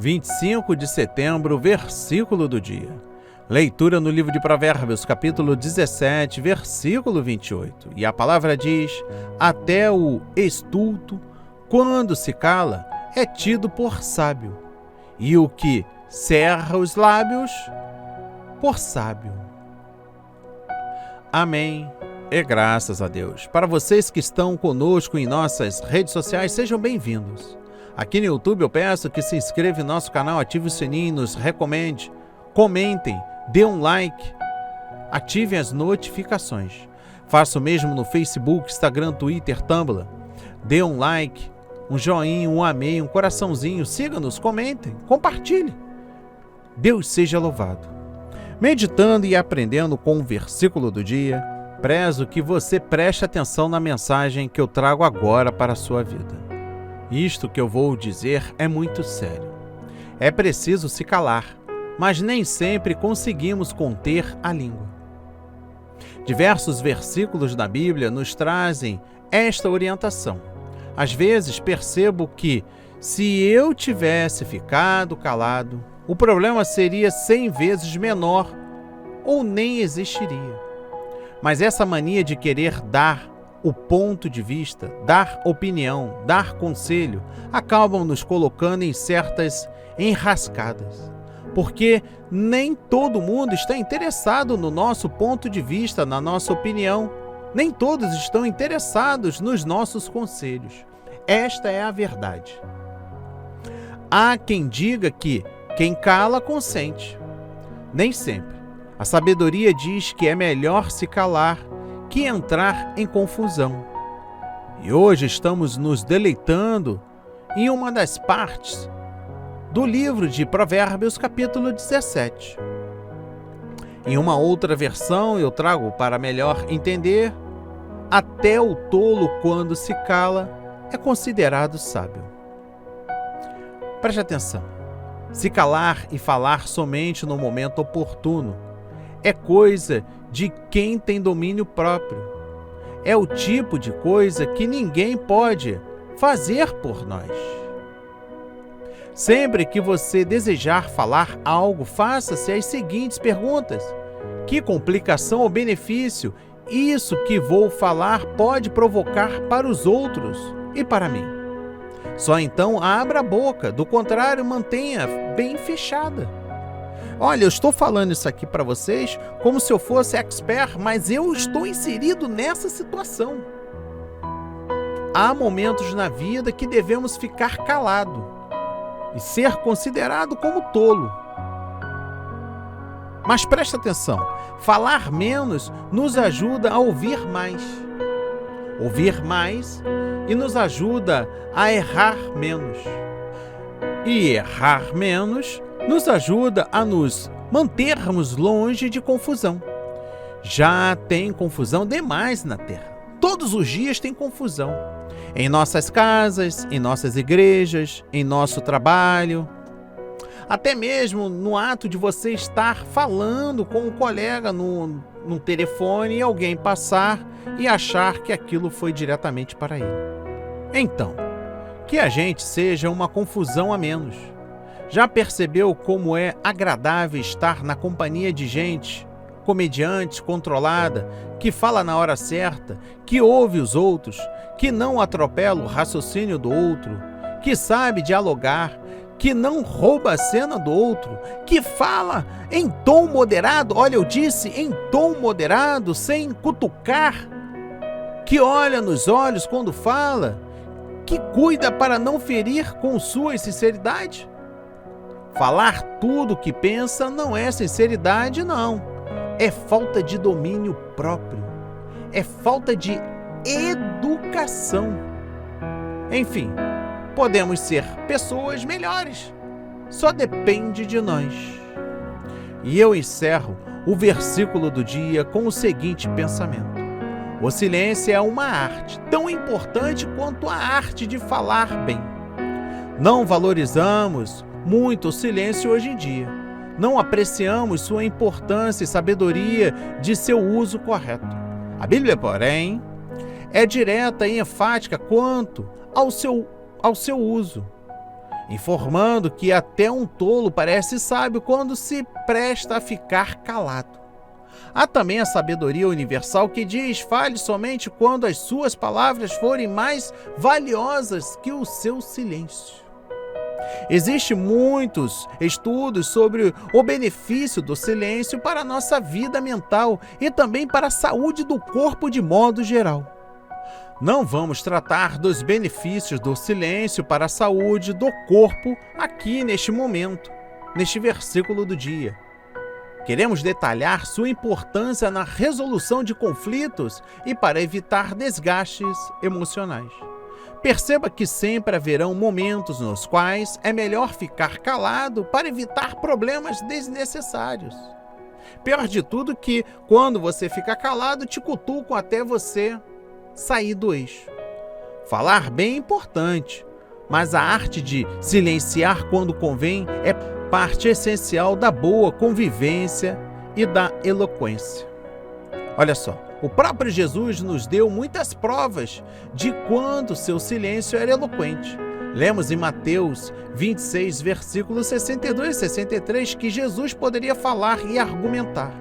25 de setembro, versículo do dia. Leitura no livro de Provérbios, capítulo 17, versículo 28. E a palavra diz: até o estulto, quando se cala, é tido por sábio, e o que cerra os lábios, por sábio. Amém. E graças a Deus. Para vocês que estão conosco em nossas redes sociais, sejam bem-vindos. Aqui no YouTube eu peço que se inscreva em nosso canal, ative o sininho, nos recomende, comentem, dê um like, ativem as notificações. Faça o mesmo no Facebook, Instagram, Twitter, Tumblr. Dê um like, um joinha, um amém, um coraçãozinho, siga-nos, comentem, compartilhe. Deus seja louvado. Meditando e aprendendo com o versículo do dia, prezo que você preste atenção na mensagem que eu trago agora para a sua vida. Isto que eu vou dizer é muito sério. É preciso se calar, mas nem sempre conseguimos conter a língua. Diversos versículos da Bíblia nos trazem esta orientação. Às vezes percebo que, se eu tivesse ficado calado, o problema seria 100 vezes menor ou nem existiria. Mas essa mania de querer dar o ponto de vista, dar opinião, dar conselho, acabam nos colocando em certas enrascadas. Porque nem todo mundo está interessado no nosso ponto de vista, na nossa opinião. Nem todos estão interessados nos nossos conselhos. Esta é a verdade. Há quem diga que quem cala consente. Nem sempre. A sabedoria diz que é melhor se calar que entrar em confusão. E hoje estamos nos deleitando em uma das partes do livro de Provérbios, capítulo 17. Em uma outra versão eu trago para melhor entender: até o tolo, quando se cala, é considerado sábio. Preste atenção. Se calar e falar somente no momento oportuno é coisa de quem tem domínio próprio. É o tipo de coisa que ninguém pode fazer por nós. Sempre que você desejar falar algo, faça-se as seguintes perguntas: que complicação ou benefício isso que vou falar pode provocar para os outros e para mim? Só então abra a boca, do contrário, mantenha bem fechada. Olha, eu estou falando isso aqui para vocês como se eu fosse expert, mas eu estou inserido nessa situação. Há momentos na vida que devemos ficar calado e ser considerado como tolo. Mas presta atenção, falar menos nos ajuda a ouvir mais. Ouvir mais e nos ajuda a errar menos. E errar menos nos ajuda a nos mantermos longe de confusão. Já tem confusão demais na Terra. Todos os dias tem confusão. Em nossas casas, em nossas igrejas, em nosso trabalho. Até mesmo no ato de você estar falando com um colega no telefone e alguém passar e achar que aquilo foi diretamente para ele. Então, que a gente seja uma confusão a menos. Já percebeu como é agradável estar na companhia de gente, comediante, controlada, que fala na hora certa, que ouve os outros, que não atropela o raciocínio do outro, que sabe dialogar, que não rouba a cena do outro, que fala em tom moderado, olha, eu disse em tom moderado, sem cutucar, que olha nos olhos quando fala, que cuida para não ferir com sua sinceridade? Falar tudo o que pensa não é sinceridade, não. É falta de domínio próprio. É falta de educação. Enfim, podemos ser pessoas melhores. Só depende de nós. E eu encerro o versículo do dia com o seguinte pensamento: o silêncio é uma arte tão importante quanto a arte de falar bem. Não valorizamos muito o silêncio hoje em dia. Não apreciamos sua importância e sabedoria de seu uso correto. A Bíblia, porém, é direta e enfática quanto ao seu uso. informando que até um tolo parece sábio quando se presta a ficar calado. Há também a sabedoria universal que diz: fale somente quando as suas palavras forem mais valiosas que o seu silêncio. Existem muitos estudos sobre o benefício do silêncio para a nossa vida mental e também para a saúde do corpo de modo geral. Não vamos tratar dos benefícios do silêncio para a saúde do corpo aqui neste momento, neste versículo do dia. Queremos detalhar sua importância na resolução de conflitos e para evitar desgastes emocionais. Perceba que sempre haverão momentos nos quais é melhor ficar calado para evitar problemas desnecessários. Pior de tudo que, quando você fica calado, te cutucam até você sair do eixo. Falar bem é importante, mas a arte de silenciar quando convém é parte essencial da boa convivência e da eloquência. Olha só, o próprio Jesus nos deu muitas provas de quando seu silêncio era eloquente. Lemos em Mateus 26, versículos 62 e 63, que Jesus poderia falar e argumentar,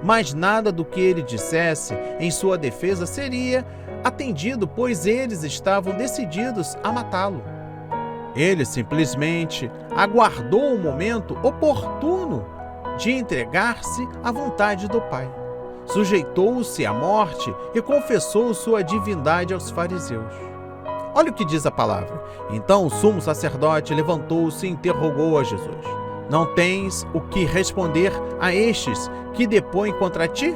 mas nada do que ele dissesse em sua defesa seria atendido, pois eles estavam decididos a matá-lo. Ele simplesmente aguardou o momento oportuno de entregar-se à vontade do Pai. Sujeitou-se à morte e confessou sua divindade aos fariseus. Olha o que diz a palavra. Então o sumo sacerdote levantou-se e interrogou a Jesus: não tens o que responder a estes que depõem contra ti?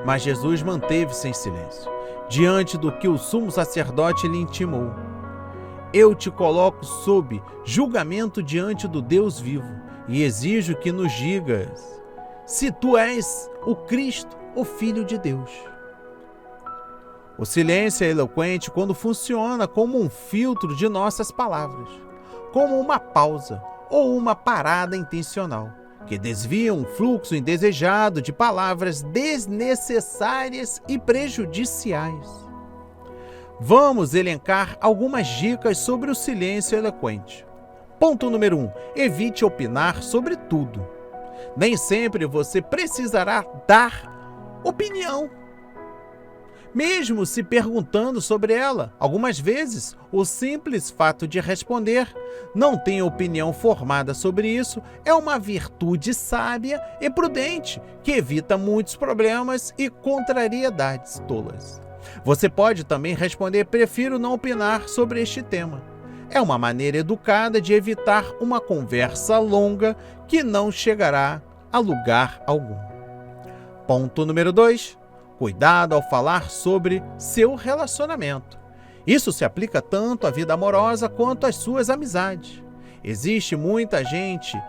Mas Jesus manteve-se em silêncio, diante do que o sumo sacerdote lhe intimou. Eu te coloco sob julgamento diante do Deus vivo e exijo que nos digas se tu és o Cristo, o Filho de Deus. O silêncio é eloquente quando funciona como um filtro de nossas palavras, como uma pausa ou uma parada intencional, que desvia um fluxo indesejado de palavras desnecessárias e prejudiciais. Vamos elencar algumas dicas sobre o silêncio eloquente. Ponto número 1. Evite opinar sobre tudo. Nem sempre você precisará dar opinião, mesmo se perguntando sobre ela. Algumas vezes, o simples fato de responder "não tenho opinião formada sobre isso" é uma virtude sábia e prudente que evita muitos problemas e contrariedades tolas. Você pode também responder "prefiro não opinar sobre este tema". É uma maneira educada de evitar uma conversa longa que não chegará a lugar algum. Ponto número 2. Cuidado ao falar sobre seu relacionamento. Isso se aplica tanto à vida amorosa quanto às suas amizades. Existe muita gente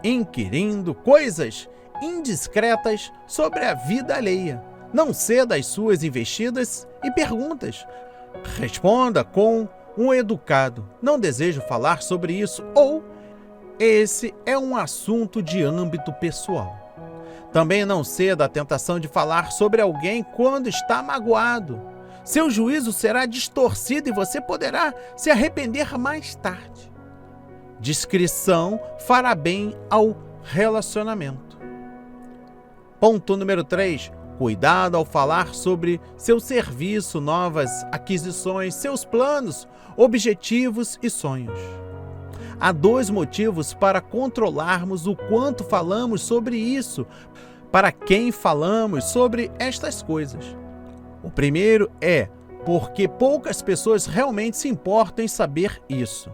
inquirindo coisas indiscretas sobre a vida alheia. Não ceda às suas investidas e perguntas. Responda com um educado: não desejo falar sobre isso, ou esse é um assunto de âmbito pessoal. Também não ceda à tentação de falar sobre alguém quando está magoado. Seu juízo será distorcido e você poderá se arrepender mais tarde. Discrição fará bem ao relacionamento. Ponto número 3. Cuidado ao falar sobre seu serviço, novas aquisições, seus planos, objetivos e sonhos. Há 2 motivos para controlarmos o quanto falamos sobre isso, para quem falamos sobre estas coisas. O primeiro é porque poucas pessoas realmente se importam em saber isso.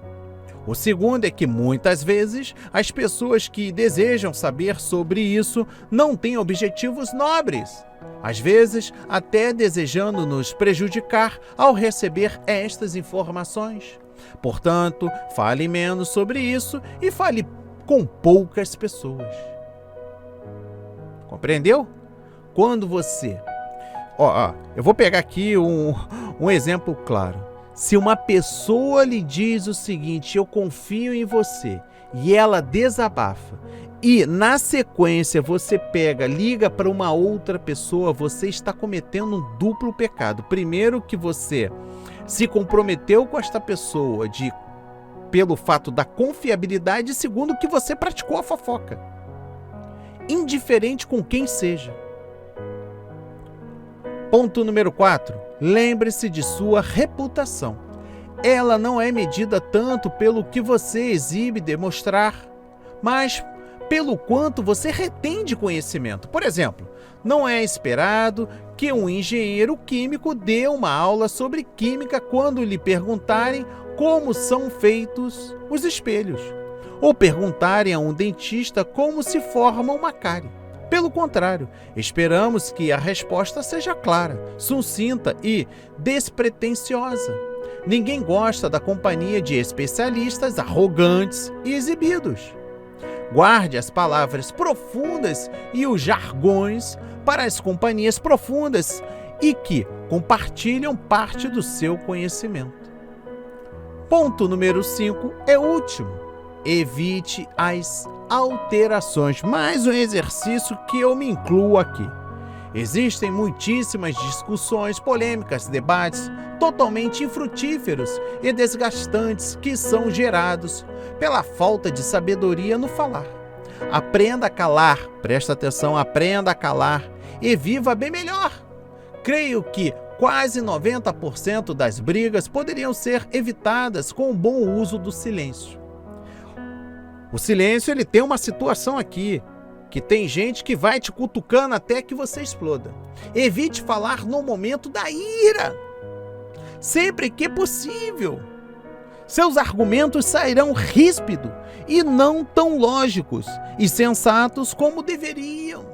O segundo é que muitas vezes as pessoas que desejam saber sobre isso não têm objetivos nobres, às vezes até desejando nos prejudicar ao receber estas informações. Portanto, fale menos sobre isso e fale com poucas pessoas. Compreendeu? Quando você... eu vou pegar aqui um exemplo claro. Se uma pessoa lhe diz o seguinte: eu confio em você, e ela desabafa, e na sequência você liga para uma outra pessoa, você está cometendo um duplo pecado. Primeiro, que você se comprometeu com esta pessoa de pelo fato da confiabilidade e segundo que você praticou a fofoca. Indiferente com quem seja. Ponto número 4. Lembre-se de sua reputação. Ela não é medida tanto pelo que você exibe demonstrar, mas pelo quanto você retém de conhecimento. Por exemplo, não é esperado que um engenheiro químico dê uma aula sobre química quando lhe perguntarem como são feitos os espelhos, ou perguntarem a um dentista como se forma uma cárie. Pelo contrário, esperamos que a resposta seja clara, sucinta e despretensiosa. Ninguém gosta da companhia de especialistas arrogantes e exibidos. Guarde as palavras profundas e os jargões para as companhias profundas e que compartilham parte do seu conhecimento. Ponto número 5 é o último. Evite as alterações. Mais um exercício que eu me incluo aqui. Existem muitíssimas discussões, polêmicas, debates totalmente infrutíferos e desgastantes que são gerados pela falta de sabedoria no falar. Aprenda a calar, presta atenção, aprenda a calar e viva bem melhor. Creio que quase 90% das brigas poderiam ser evitadas com o bom uso do silêncio. O silêncio, ele tem uma situação aqui, que tem gente que vai te cutucando até que você exploda. Evite falar no momento da ira, sempre que possível. Seus argumentos sairão ríspidos e não tão lógicos e sensatos como deveriam.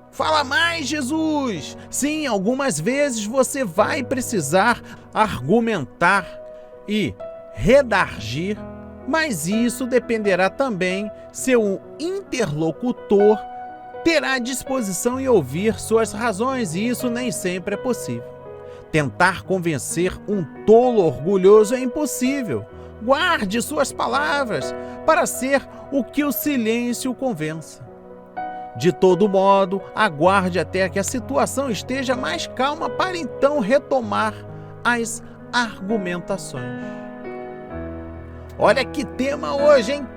Fala mais, Jesus! Sim, algumas vezes você vai precisar argumentar e redarguir, mas isso dependerá também se o interlocutor terá disposição em ouvir suas razões, e isso nem sempre é possível. Tentar convencer um tolo orgulhoso é impossível. Guarde suas palavras para ser o que o silêncio convença. De todo modo, aguarde até que a situação esteja mais calma para então retomar as argumentações. Olha que tema hoje, hein?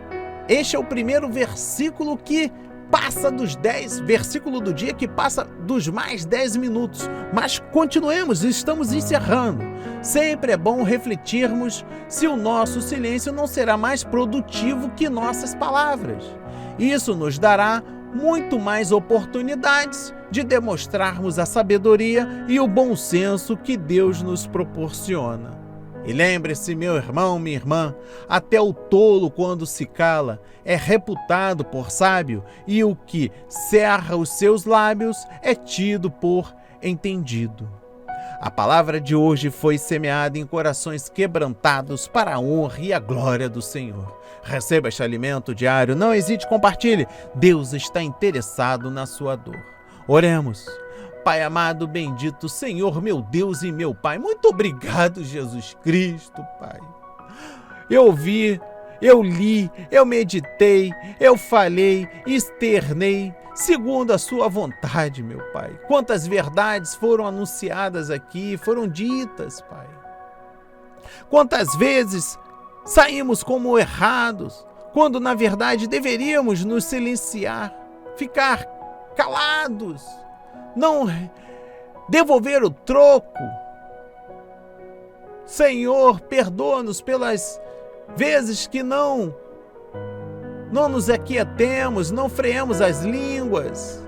Este é o primeiro versículo que passa dos 10, versículo do dia que passa dos mais 10 minutos. Mas continuemos, estamos encerrando. Sempre é bom refletirmos se o nosso silêncio não será mais produtivo que nossas palavras. Isso nos dará muito mais oportunidades de demonstrarmos a sabedoria e o bom senso que Deus nos proporciona. E lembre-se, meu irmão, minha irmã, até o tolo, quando se cala, é reputado por sábio, e o que cerra os seus lábios é tido por entendido. A palavra de hoje foi semeada em corações quebrantados para a honra e a glória do Senhor. Receba este alimento diário, não hesite, compartilhe. Deus está interessado na sua dor. Oremos. Pai amado, bendito Senhor, meu Deus e meu Pai, muito obrigado, Jesus Cristo, Pai. Eu vi, eu li, eu meditei, eu falei, externei, segundo a sua vontade, meu Pai. Quantas verdades foram anunciadas aqui, foram ditas, Pai. Quantas vezes saímos como errados, quando na verdade deveríamos nos silenciar, ficar calados, não devolver o troco. Senhor, perdoa-nos pelas vezes que não nos aquietemos, não freamos as línguas,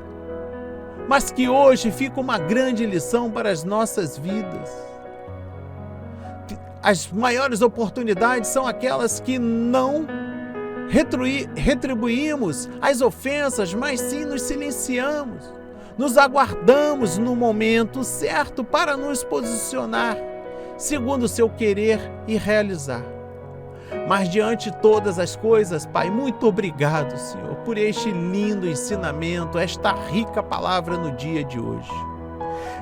mas que hoje fica uma grande lição para as nossas vidas. As maiores oportunidades são aquelas que não retribuímos as ofensas, mas sim nos silenciamos. Nos aguardamos no momento certo para nos posicionar segundo o seu querer e realizar. Mas diante de todas as coisas, Pai, muito obrigado, Senhor, por este lindo ensinamento, esta rica palavra no dia de hoje.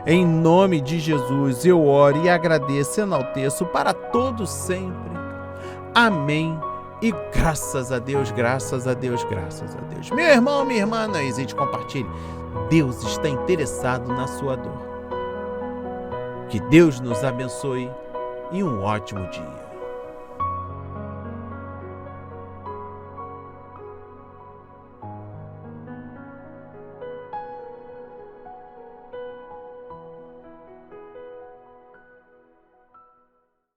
Em nome de Jesus, eu oro e agradeço e enalteço para todos sempre. Amém. E graças a Deus, graças a Deus, graças a Deus. Meu irmão, minha irmã, não hesite, compartilhe. Deus está interessado na sua dor. Que Deus nos abençoe e um ótimo dia.